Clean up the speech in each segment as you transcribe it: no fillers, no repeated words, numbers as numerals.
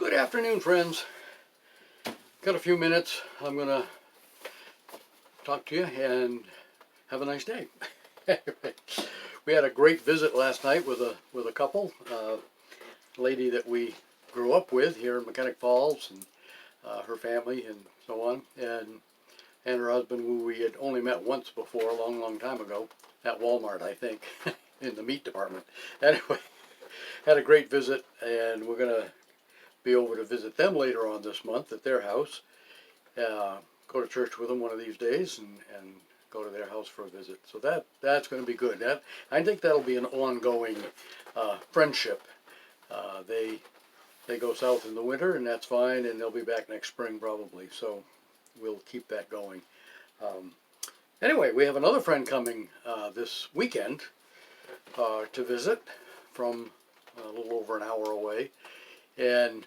Good afternoon, friends. Got a few minutes. I'm going to talk to you and have a nice day. We had a great visit last night with a couple, lady that we grew up with here in Mechanic Falls, and her family and so on, and her husband, who we had only met once before, a long time ago, at Walmart, I think, in the meat department. Anyway, had a great visit, and we're going to be over to visit them later on this month at their house. Go to church with them one of these days, and go to their house for a visit. So that's going to be good. I think that'll be an ongoing friendship. They go south in the winter, and that's fine, and they'll be back next spring probably. So we'll keep that going. Anyway, we have another friend coming this weekend to visit from a little over an hour away, and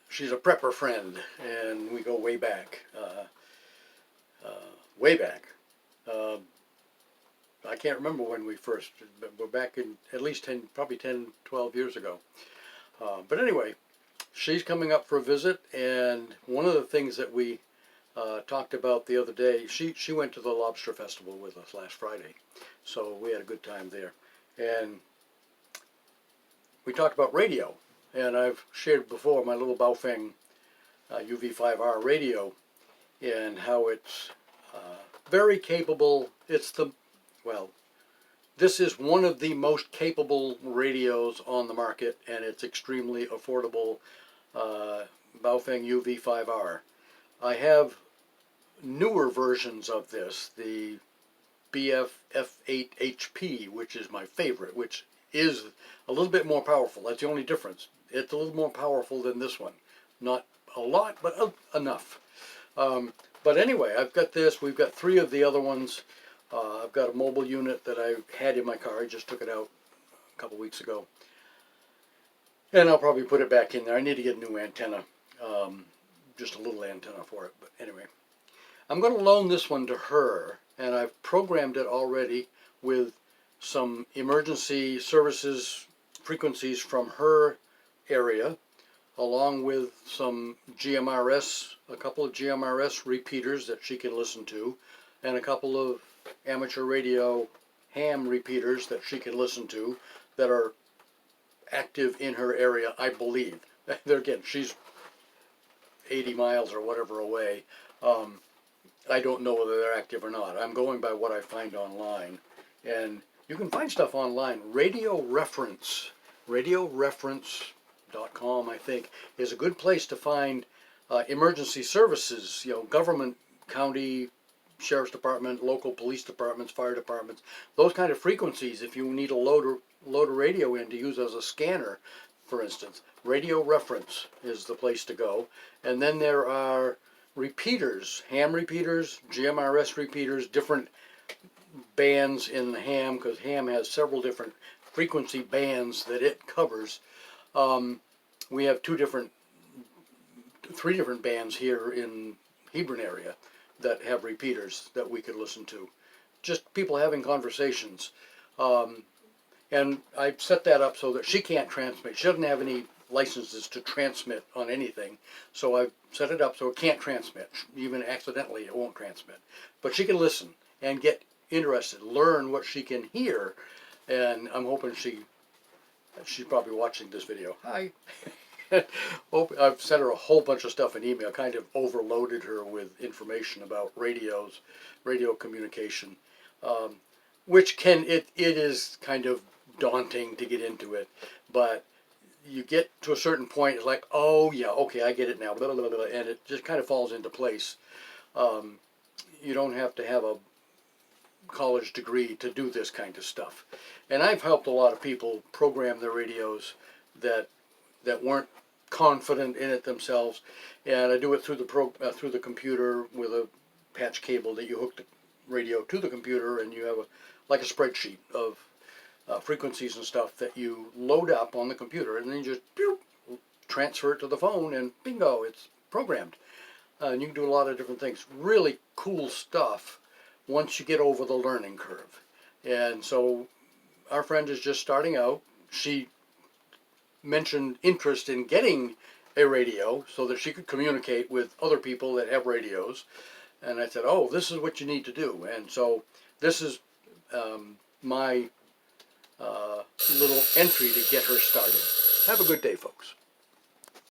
she's a prepper friend, and we go way back. I can't remember when we first, but we're back in at least 10, 12 years ago. But anyway, she's coming up for a visit, and one of the things that we talked about the other day, she went to the Lobster Festival with us last Friday, so we had a good time there. And we talked about radio, and I've shared before my little Baofeng UV5R radio, and how it's very capable. This is one of the most capable radios on the market, and it's extremely affordable. Baofeng UV5R. I have newer versions of this, the BF F8HP, which is my favorite, which is a little bit more powerful. That's the only difference. It's a little more powerful than this one. Not a lot, but enough. But anyway, I've got this. We've got three of the other ones. I've got a mobile unit that I had in my car. I just took it out a couple weeks ago. And I'll probably put it back in there. I need to get a new antenna. Just a little antenna for it. But anyway, I'm going to loan this one to her. And I've programmed it already with some emergency services frequencies from her area, along with some GMRS, a couple of GMRS repeaters that she can listen to, and a couple of amateur radio ham repeaters that she can listen to that are active in her area, I believe. There again, she's 80 miles or whatever away. I don't know whether they're active or not. I'm going by what I find online. And you can find stuff online. Radio Reference.com, I think, is a good place to find emergency services, government, county, sheriff's department, local police departments, fire departments, those kind of frequencies. If you need to load a radio in to use as a scanner, for instance, Radio Reference is the place to go. And then there are repeaters, ham repeaters, GMRS repeaters, different bands in the ham, because ham has several different frequency bands that it covers. We have three different bands here in Hebron area that have repeaters that we could listen to. Just people having conversations. And I've set that up so that she can't transmit. She doesn't have any licenses to transmit on anything. So I've set it up so it can't transmit. Even accidentally, it won't transmit. But she can listen and get interested, learn what she can hear. And I'm hoping she's probably watching this video. Hi. I've sent her a whole bunch of stuff in email, kind of overloaded her with information about radio communication, which it is kind of daunting to get into it, but you get to a certain point, it's like, oh yeah, okay, I get it now, blah, blah, blah, and it just kind of falls into place. You don't have to have a college degree to do this kind of stuff. And I've helped a lot of people program their radios that weren't confident in it themselves, and I do it through the computer with a patch cable that you hook the radio to the computer, and you have like a spreadsheet of frequencies and stuff that you load up on the computer, and then you just transfer it to the phone, and bingo, it's programmed. And you can do a lot of different things. Really cool stuff once you get over the learning curve. And so our friend is just starting out. She mentioned interest in getting a radio so that she could communicate with other people that have radios. And I said, oh, this is what you need to do. And so this is my little entry to get her started. Have a good day, folks.